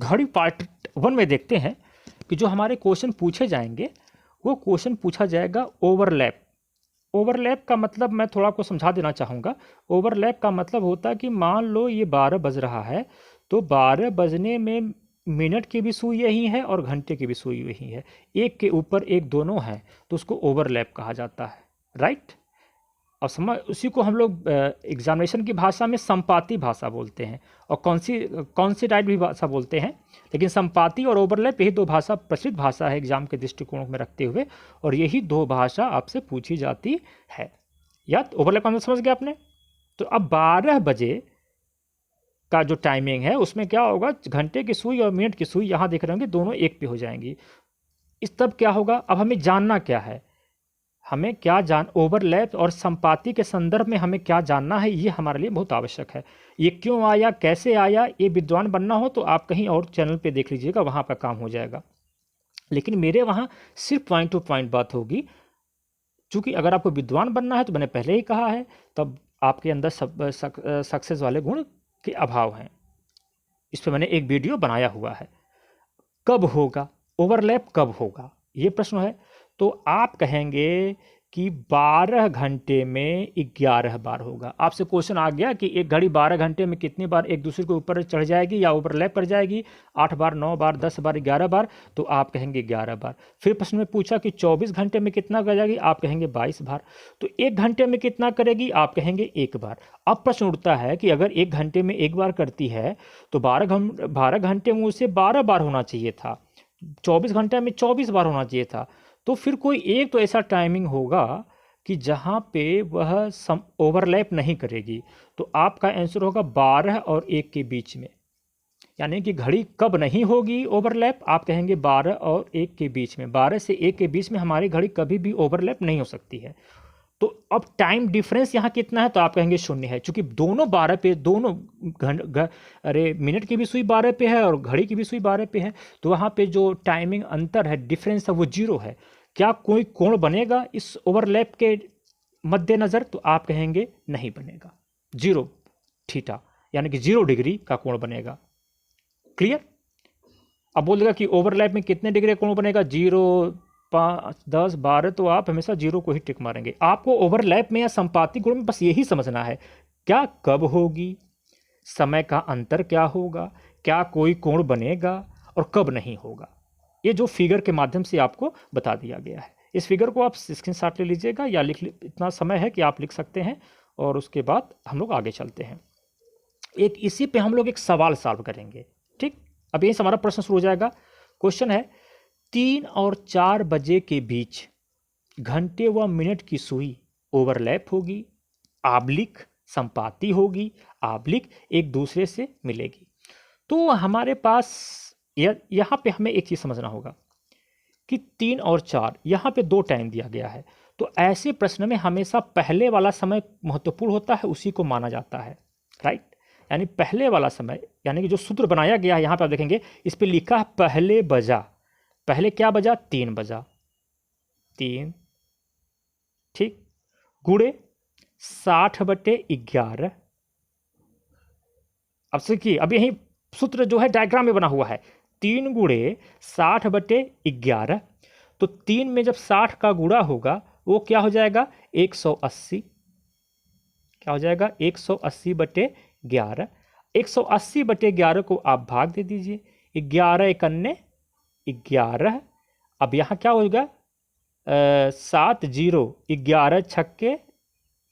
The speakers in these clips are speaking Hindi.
घड़ी पार्ट 1 में देखते हैं कि जो हमारे क्वेश्चन पूछे जाएंगे वो क्वेश्चन पूछा जाएगा ओवरलैप। ओवरलैप का मतलब मैं थोड़ा आपको समझा देना चाहूँगा। ओवरलैप का मतलब होता है कि मान लो ये 12 बज रहा है, तो 12 बजने में मिनट की भी सुई यही है और घंटे की भी सुई यही है, एक के ऊपर एक दोनों हैं, तो उसको ओवरलैप कहा जाता है, राइट। और समझ, उसी को हम लोग एग्जामिनेशन की भाषा में संपाती भाषा बोलते हैं, और कौन सी टाइप भी भाषा बोलते हैं, लेकिन संपाती और ओवरलैप यही दो भाषा प्रसिद्ध भाषा है एग्जाम के दृष्टिकोण में रखते हुए, और यही दो भाषा आपसे पूछी जाती है। या ओवरलैप का मतलब समझ गया आपने। तो अब 12 बजे का जो टाइमिंग है उसमें क्या होगा, घंटे की सुई और मिनट की सुई यहाँ देख रहे होंगे दोनों एक पे हो जाएंगी। इस तब क्या होगा, अब हमें जानना क्या है, हमें क्या ओवरलैप और संपाती के संदर्भ में हमें क्या जानना है, ये हमारे लिए बहुत आवश्यक है। ये क्यों आया, कैसे आया, ये विद्वान बनना हो तो आप कहीं और चैनल पे देख लीजिएगा, वहाँ पर काम हो जाएगा। लेकिन मेरे वहाँ सिर्फ पॉइंट टू पॉइंट बात होगी, चूँकि अगर आपको विद्वान बनना है तो मैंने पहले ही कहा है, तब आपके अंदर सक्सेस वाले गुण के अभाव हैं। इस पर मैंने एक वीडियो बनाया हुआ है। कब होगा ओवरलैप, कब होगा, ये प्रश्न है। तो आप कहेंगे कि 12 घंटे में 11 बार होगा। आपसे क्वेश्चन आ गया कि एक घड़ी 12 घंटे में कितनी बार एक दूसरे के ऊपर चढ़ जाएगी या ओवरलैप कर जाएगी, 8 बार, 9 बार, 10 बार, 11 बार, तो आप कहेंगे 11 बार। फिर प्रश्न में पूछा कि 24 घंटे में कितना कर जाएगी, आप कहेंगे 22 बार। तो 1 घंटे में कितना करेगी, आप कहेंगे 1 बार। अब प्रश्न उठता है कि अगर 1 घंटे में 1 बार करती है तो 12 घंटे में उसे 12 बार होना चाहिए था, 24 घंटे में 24 बार होना चाहिए था। तो फिर कोई एक तो ऐसा टाइमिंग होगा कि जहाँ पे वह ओवरलैप नहीं करेगी। तो आपका आंसर होगा 12 और 1 के बीच में, यानी कि घड़ी कब नहीं होगी ओवरलैप, आप कहेंगे 12 और 1 के बीच में। 12 से 1 के बीच में हमारी घड़ी कभी भी ओवरलैप नहीं हो सकती है। तो अब टाइम डिफरेंस यहाँ कितना है, तो आप कहेंगे 0 है, क्योंकि दोनों 12 पे, दोनों मिनट की भी सुई 12 पे है और घड़ी की भी सुई 12 पे है, तो वहाँ पे जो टाइमिंग अंतर है, डिफरेंस है, वो 0 है। क्या कोई कोण बनेगा इस ओवरलैप के मद्देनज़र, तो आप कहेंगे नहीं बनेगा, 0 थीटा, यानी कि 0 डिग्री का कोण बनेगा। क्लियर। अब बोलेगा कि ओवरलैप में कितने डिग्री का कोण बनेगा, 0, 5, 10, 12, तो आप हमेशा 0 को ही टिक मारेंगे। आपको ओवरलैप में या संपाती गुण में बस यही समझना है, क्या कब होगी, समय का अंतर क्या होगा, क्या कोई कोण बनेगा और कब नहीं होगा। ये जो फिगर के माध्यम से आपको बता दिया गया है, इस फिगर को आप स्क्रीनशॉट ले लीजिएगा या लिख, इतना समय है कि आप लिख सकते हैं, और उसके बाद हम लोग आगे चलते हैं। एक इसी पे हम लोग एक सवाल सॉल्व करेंगे, ठीक। अब यही हमारा प्रश्न शुरू हो जाएगा। क्वेश्चन है, 3 और 4 बजे के बीच घंटे व मिनट की सुई ओवरलैप होगी, आब्लिक संपाती होगी, आब्लिक एक दूसरे से मिलेगी। तो हमारे पास यहाँ पे हमें एक चीज़ समझना होगा कि 3 और 4, यहाँ पे 2 टाइम दिया गया है। तो ऐसे प्रश्न में हमेशा पहले वाला समय महत्वपूर्ण होता है, उसी को माना जाता है, राइट। यानी पहले वाला समय, यानी कि जो सूत्र बनाया गया है यहाँ पे आप देखेंगे, इस पे लिखा है पहले बजा। पहले क्या बजा, 3 बजा, 3, ठीक, गुणे 60/11। अब देखिए, अब यही सूत्र जो है डायग्राम में बना हुआ है, 3 गुणे 60/11। तो 3 में जब 60 का गुणा होगा वो क्या हो जाएगा, 180। क्या हो जाएगा, 180/11। 180/11 को आप भाग दे दीजिए, 11 एकन्ने 11। अब यहाँ क्या होगा, 7 0, 11 छक्के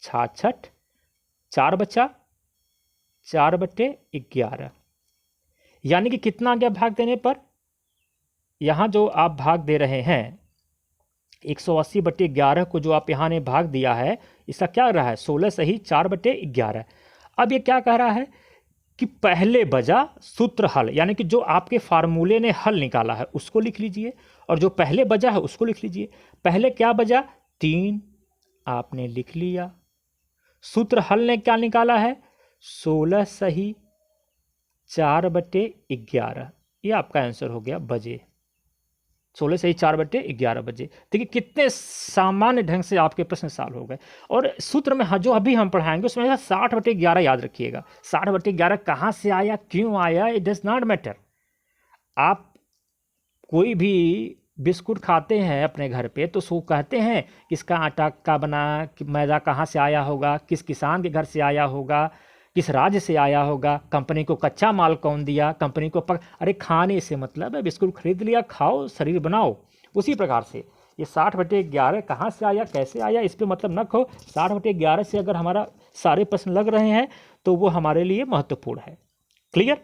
66, 4 बचा, 4/11। यानी कि कितना आ गया भाग देने पर, यहाँ जो आप भाग दे रहे हैं 180/11 को जो आप यहाँ ने भाग दिया है, इसका क्या रहा है, 16 सही 4/11। अब ये क्या कह रहा है कि पहले बजा सूत्र हल, यानी कि जो आपके फार्मूले ने हल निकाला है उसको लिख लीजिए, और जो पहले बजा है उसको लिख लीजिए। पहले क्या बजा, 3, आपने लिख लिया। सूत्र हल ने क्या निकाला है, 16 सही 4/11। ये आपका आंसर हो गया बजे, 16 सही 4/11 बजे। देखिए कितने सामान्य ढंग से आपके प्रश्न सॉल्व हो गए। और सूत्र में जो अभी हम पढ़ाएंगे उसमें 60/11 याद रखिएगा। 60/11 कहाँ से आया, क्यों आया, इट डज नॉट मैटर। आप कोई भी बिस्कुट खाते हैं अपने घर पे तो सो कहते हैं किसका आटा का बना, कि मैदा कहाँ से आया होगा, किस किसान के घर से आया होगा, किस राज्य से आया होगा, कंपनी को कच्चा माल कौन दिया, कंपनी को अरे खाने से मतलब है, बिस्कुट खरीद लिया, खाओ, शरीर बनाओ। उसी प्रकार से ये 60/11 कहाँ से आया, कैसे आया, इस पर मतलब न खो। 60/11 से अगर हमारा सारे प्रश्न लग रहे हैं तो वो हमारे लिए महत्वपूर्ण है। क्लियर।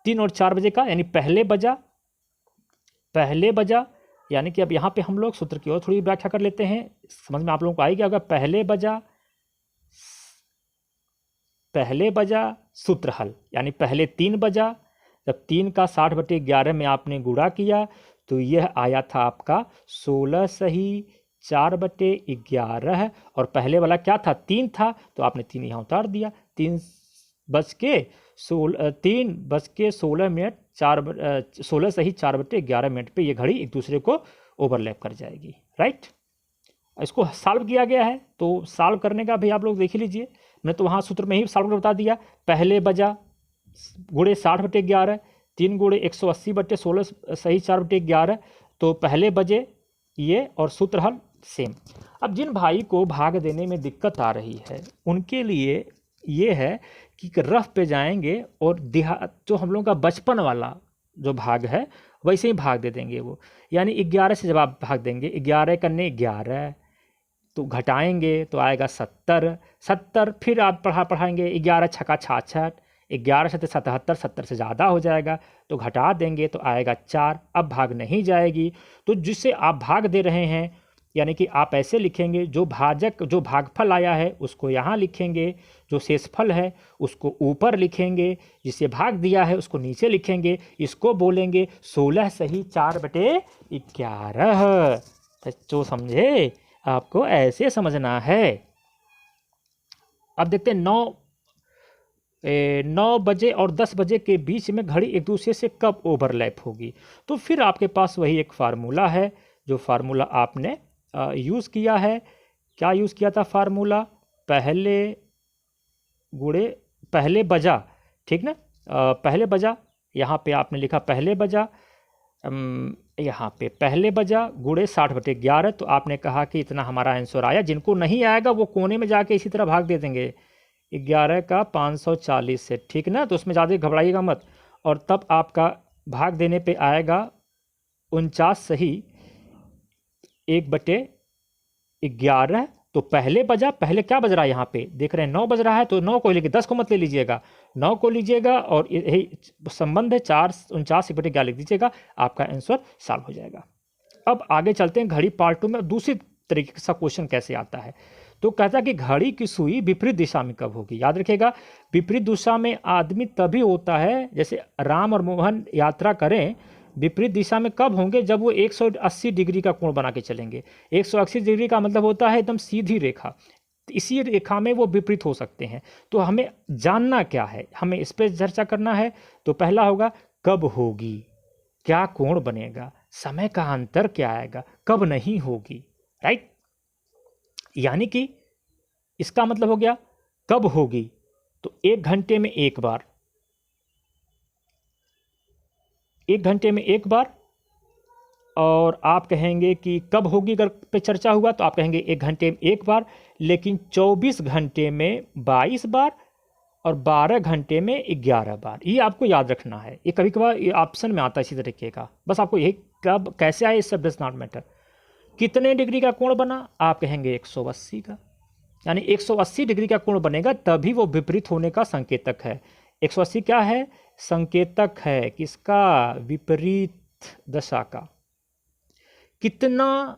3 और 4 बजे का यानी पहले बजा यानी कि अब यहाँ पे हम लोग सूत्र की और थोड़ी व्याख्या कर लेते हैं, समझ में आप लोगों को आएगी। अगर पहले बजा सूत्र हल, यानी पहले 3 बजा, जब 3 का 60/11 में आपने गुणा किया तो यह आया था आपका 16 सही 4/11। और पहले वाला क्या था, 3 था, तो आपने 3 यहाँ उतार दिया। 3 बज के 16 मिनट 16 सही 4/11 मिनट पे ये घड़ी एक दूसरे को ओवरलैप कर जाएगी। राइट। इसको सॉल्व किया गया है, तो सॉल्व करने का भी आप लोग देख ही लीजिए। मैंने तो वहाँ सूत्र में ही सॉल्व कर बता दिया। पहले बजा गुणे 60/11, 3 गुणे 180/16 सही 4/11, तो पहले बजे ये, और सूत्र हल सेम। अब जिन भाई को भाग देने में दिक्कत आ रही है उनके लिए ये है कि रफ पे जाएंगे और जो हम लोगों का बचपन वाला जो भाग है वैसे ही भाग दे देंगे वो। यानी 11 से जब आप भाग देंगे, 11 करने 11 तो घटाएंगे तो आएगा 70, फिर आप पढ़ाएंगे 11 छक्का 66, 11 से 77, 70 से ज़्यादा हो जाएगा तो घटा देंगे तो आएगा 4। अब भाग नहीं जाएगी, तो जिससे आप भाग दे रहे हैं यानी कि आप ऐसे लिखेंगे, जो भागफल आया है उसको यहाँ लिखेंगे, जो शेषफल है उसको ऊपर लिखेंगे, जिसे भाग दिया है उसको नीचे लिखेंगे। इसको बोलेंगे 16 सही 4/11। बच्चों समझे, आपको ऐसे समझना है। अब देखते हैं 9 बजे और 10 बजे के बीच में घड़ी एक दूसरे से कब ओवरलैप होगी। तो फिर आपके पास वही एक फार्मूला है, जो फार्मूला आपने यूज़ किया है। क्या यूज़ किया था फार्मूला, पहले बजा, ठीक ना। पहले बजा, यहाँ पे आपने लिखा पहले बजा, यहाँ पे पहले बजा गुणे 60/11, तो आपने कहा कि इतना हमारा आंसर आया। जिनको नहीं आएगा वो कोने में जाके इसी तरह भाग दे देंगे 11 का 540 से, ठीक ना। तो उसमें ज़्यादा घबराइएगा मत। और तब आपका भाग देने पे आएगा 49 सही 1/11। तो पहले बजा, पहले क्या बज रहा है यहाँ पे देख रहे हैं 9 बज रहा है, तो 9 को लेके 10 को मत ले लीजिएगा, 9 को लीजिएगा और यही संबंध है 49 1/11 लिख दीजिएगा, आपका आंसर सॉल्व हो जाएगा। अब आगे चलते हैं घड़ी पार्ट 2 में। दूसरी तरीके का क्वेश्चन कैसे आता है, तो कहता है कि घड़ी की सुई विपरीत दिशा में कब होगी। याद रखिएगा, विपरीत दिशा में आदमी तभी होता है, जैसे राम और मोहन यात्रा करें, विपरीत दिशा में कब होंगे, जब वो 180 डिग्री का कोण बना के चलेंगे। 180 डिग्री का मतलब होता है एकदम सीधी रेखा, इसी रेखा में वो विपरीत हो सकते हैं। तो हमें जानना क्या है, हमें इस पर चर्चा करना है। तो पहला होगा कब होगी, क्या कोण बनेगा, समय का अंतर क्या आएगा, कब नहीं होगी। राइट। यानी कि इसका मतलब हो गया कब होगी, तो 1 घंटे में एक बार, 1 घंटे में एक बार। और आप कहेंगे कि कब होगी, अगर पे चर्चा हुआ तो आप कहेंगे 1 घंटे में एक बार, लेकिन 24 घंटे में 22 बार और 12 घंटे में 11 बार। ये आपको याद रखना है, ये कभी कभार ये ऑप्शन में आता है इसी तरीके का। बस आपको यही कब कैसे आए, सब डज नॉट मैटर। कितने डिग्री का कोण बना, आप कहेंगे 180 का, यानी 180 डिग्री का कोण बनेगा तभी वो विपरीत होने का संकेतक है। 180 क्या है, संकेतक है किसका, विपरीत दशा का। कितना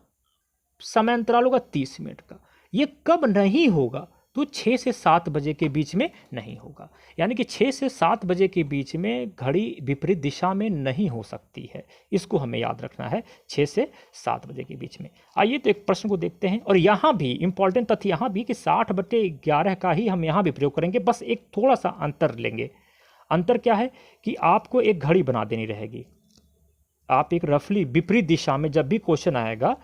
समय अंतराल होगा, 30 मिनट का। ये कब नहीं होगा, तो 6 से 7 बजे के बीच में नहीं होगा। यानी कि 6 से 7 बजे के बीच में घड़ी विपरीत दिशा में नहीं हो सकती है, इसको हमें याद रखना है, 6 से 7 बजे के बीच में। आइए तो एक प्रश्न को देखते हैं, और यहाँ भी इंपॉर्टेंट तथ्य यहाँ भी कि 60/11 का ही हम यहाँ भी प्रयोग करेंगे, बस एक थोड़ा सा अंतर लेंगे। अंतर क्या है कि आपको एक घड़ी बना देनी रहेगी। आप एक रफली विपरीत दिशा में जब भी क्वेश्चन आएगा,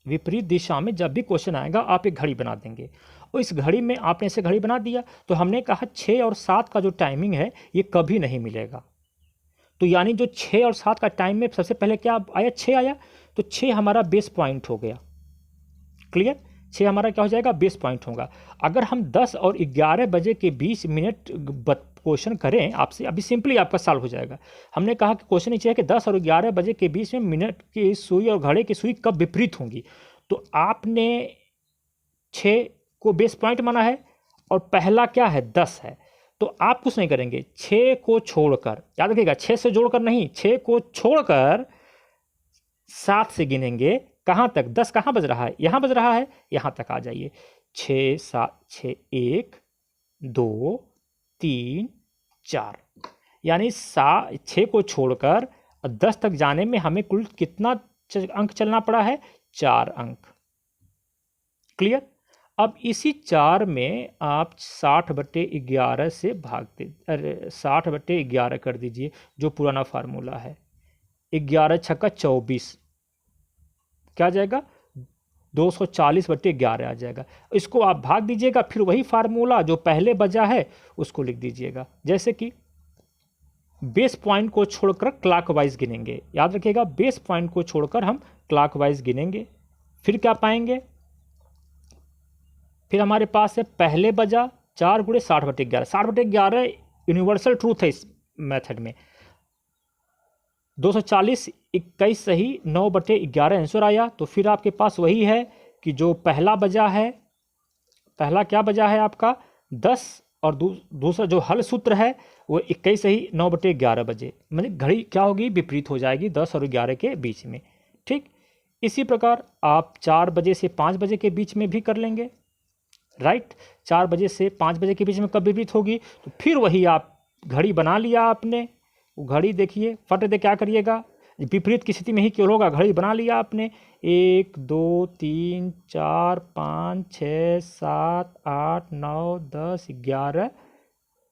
विपरीत दिशा में जब भी क्वेश्चन आएगा आप एक घड़ी बना देंगे, और इस घड़ी में आपने ऐसे घड़ी बना दिया, तो हमने कहा 6 और 7 का जो टाइमिंग है ये कभी नहीं मिलेगा। तो यानी जो 6 और 7 का टाइम में सबसे पहले क्या आया, 6 आया, तो 6 हमारा बेस पॉइंट हो गया। क्लियर, 6 हमारा क्या हो जाएगा, बेस पॉइंट होगा। अगर हम 10 और 11 बजे के 20 मिनट क्वेश्चन करें आपसे, अभी सिंपली आपका सॉल्व हो जाएगा। हमने कहा कि क्वेश्चन नीचे है कि 10 और 11 बजे के बीच में मिनट की सुई और घड़े की सुई कब विपरीत होंगी। तो आपने 6 को बेस पॉइंट माना है और पहला क्या है, 10 है। तो आप कुछ नहीं करेंगे, 6 को छोड़कर, याद रखिएगा 6 से जोड़कर नहीं, 6 को छोड़कर 7 से गिनेंगे। कहाँ तक, 10 कहाँ बज रहा है, यहाँ बज रहा है, यहाँ तक आ जाइए। 6 7 6 1 2 3 4, यानी 6 को छोड़कर 10 तक जाने में हमें कुल कितना अंक चलना पड़ा है, 4 अंक। क्लियर। अब इसी 4 में आप 60/11 से भाग दे, अरे 60/11 कर दीजिए, जो पुराना फार्मूला है। 11 छक्का 24, क्या आ जाएगा, 240/11 आ जाएगा। इसको आप भाग दीजिएगा, फिर वही फार्मूला जो पहले बजा है उसको लिख दीजिएगा। जैसे कि बेस पॉइंट को छोड़कर क्लॉकवाइज गिनेंगे, याद रखिएगा बेस पॉइंट को छोड़कर हम क्लॉकवाइज गिनेंगे। फिर क्या पाएंगे, फिर हमारे पास है पहले बजा 4 गुणे 60/11। 60/11 यूनिवर्सल ट्रूथ है इस मेथड में। 240 21 सही, 9/11 आंसर आया। तो फिर आपके पास वही है कि जो पहला बजा है, पहला क्या बजा है आपका 10, और दूसरा जो हल सूत्र है वो 21 सही 9/11 बजे, मतलब घड़ी क्या होगी, विपरीत हो जाएगी 10 और 11 के बीच में। ठीक, इसी प्रकार आप 4 बजे से 5 बजे के बीच में भी कर लेंगे। राइट, 4 बजे से 5 बजे के बीच में कब विपरीत होगी, तो फिर वही आप घड़ी बना लिया आपने, वो घड़ी देखिए फट दे, क्या करिएगा, विपरीत की स्थिति में ही क्यों होगा, घड़ी बना लिया आपने। 1 2 3 4 5 6 7 8 9 10 11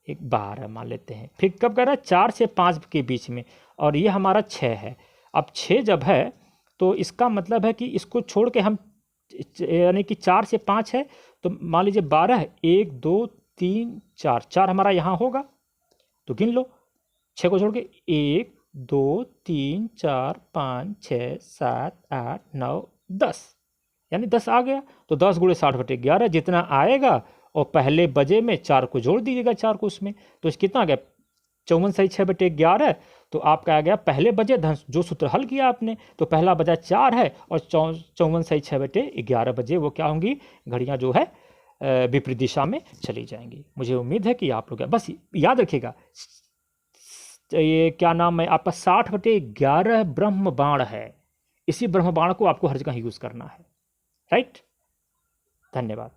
12 मान लेते हैं। फिर कब कर रहा है, 4 से 5 के बीच में, और ये हमारा 6 है। अब 6 जब है तो इसका मतलब है कि इसको छोड़ के हम, यानी कि 4 से 5 है तो मान लीजिए 12 है, 1 2 3 4, 4 हमारा यहाँ होगा, तो गिन लो 6 को छोड़ के, 1 2 3 4 5 6 7 8 9 10, यानी 10 आ गया। तो 10 गुणे 60/11 जितना आएगा, और पहले बजे में 4 को जोड़ दीजिएगा, 4 को उसमें, तो इस कितना आ गया, 54 सही 6/11। तो आपका आ गया पहले बजे धन, जो सूत्र हल किया आपने, तो पहला बजा 4 है और 54 सही 6/11 बजे वो क्या होंगी, घड़ियाँ जो है विपरीत दिशा में चली जाएंगी। मुझे उम्मीद है कि आप लोग बस याद रखिएगा, ये क्या नाम है आपका, 60/11 ब्रह्म बाण है। इसी ब्रह्म बाण को आपको हर जगह यूज़ करना है। राइट, धन्यवाद।